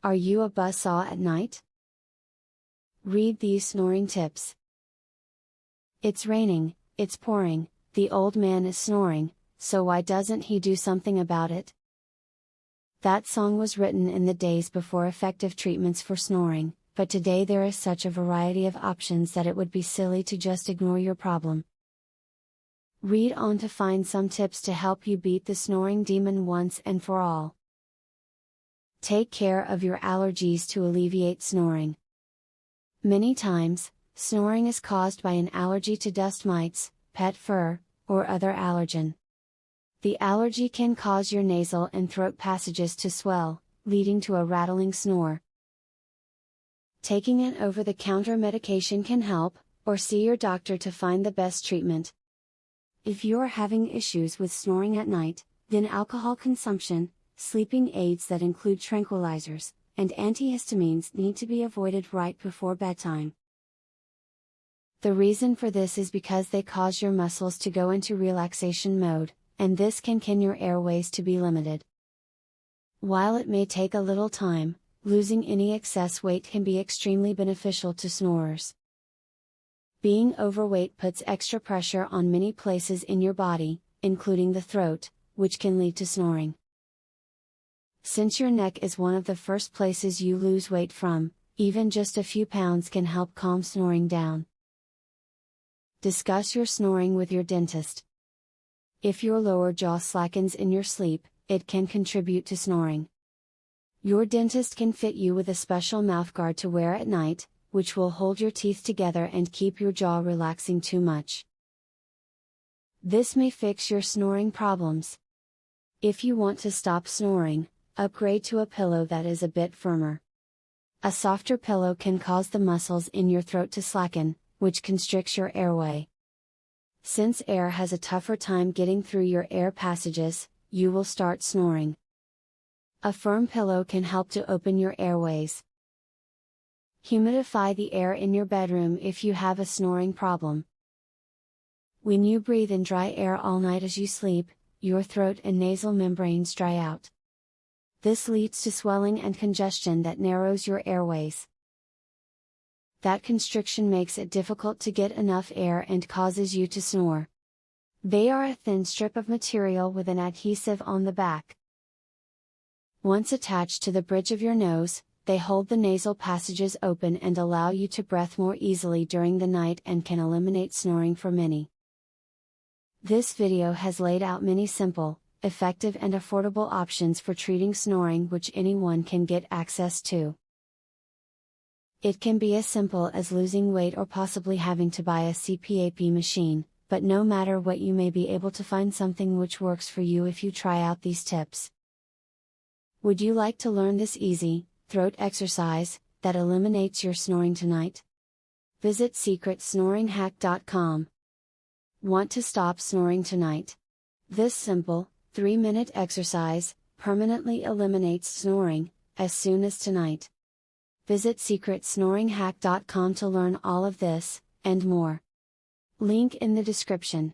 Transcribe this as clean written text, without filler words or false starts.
Are you a buzzsaw at night? Read these snoring tips. It's raining, it's pouring, the old man is snoring, so why doesn't he do something about it? That song was written in the days before effective treatments for snoring, but today there is such a variety of options that it would be silly to just ignore your problem. Read on to find some tips to help you beat the snoring demon once and for all. Take care of your allergies to alleviate snoring. Many times, snoring is caused by an allergy to dust mites, pet fur, or other allergen. The allergy can cause your nasal and throat passages to swell, leading to a rattling snore. Taking an over-the-counter medication can help, or see your doctor to find the best treatment. If you're having issues with snoring at night, then alcohol consumption, sleeping aids that include tranquilizers, and antihistamines need to be avoided right before bedtime. The reason for this is because they cause your muscles to go into relaxation mode, and this can your airways to be limited. While it may take a little time, losing any excess weight can be extremely beneficial to snorers. Being overweight puts extra pressure on many places in your body, including the throat, which can lead to snoring. Since your neck is one of the first places you lose weight from, even just a few pounds can help calm snoring down. Discuss your snoring with your dentist. If your lower jaw slackens in your sleep, it can contribute to snoring. Your dentist can fit you with a special mouthguard to wear at night, which will hold your teeth together and keep your jaw relaxing too much. This may fix your snoring problems. If you want to stop snoring, upgrade to a pillow that is a bit firmer. A softer pillow can cause the muscles in your throat to slacken, which constricts your airway. Since air has a tougher time getting through your air passages, you will start snoring. A firm pillow can help to open your airways. Humidify the air in your bedroom if you have a snoring problem. When you breathe in dry air all night as you sleep, your throat and nasal membranes dry out. This leads to swelling and congestion that narrows your airways. That constriction makes it difficult to get enough air and causes you to snore. They are a thin strip of material with an adhesive on the back. Once attached to the bridge of your nose, they hold the nasal passages open and allow you to breathe more easily during the night and can eliminate snoring for many. This video has laid out many simple, effective and affordable options for treating snoring which anyone can get access to. It can be as simple as losing weight or possibly having to buy a CPAP machine, but no matter what, you may be able to find something which works for you if you try out these tips. Would you like to learn this easy, throat exercise, that eliminates your snoring tonight? Visit secretsnoringhack.com. Want to stop snoring tonight? This simple, 3-minute exercise, permanently eliminates snoring, as soon as tonight. Visit secretsnoringhack.com to learn all of this, and more. Link in the description.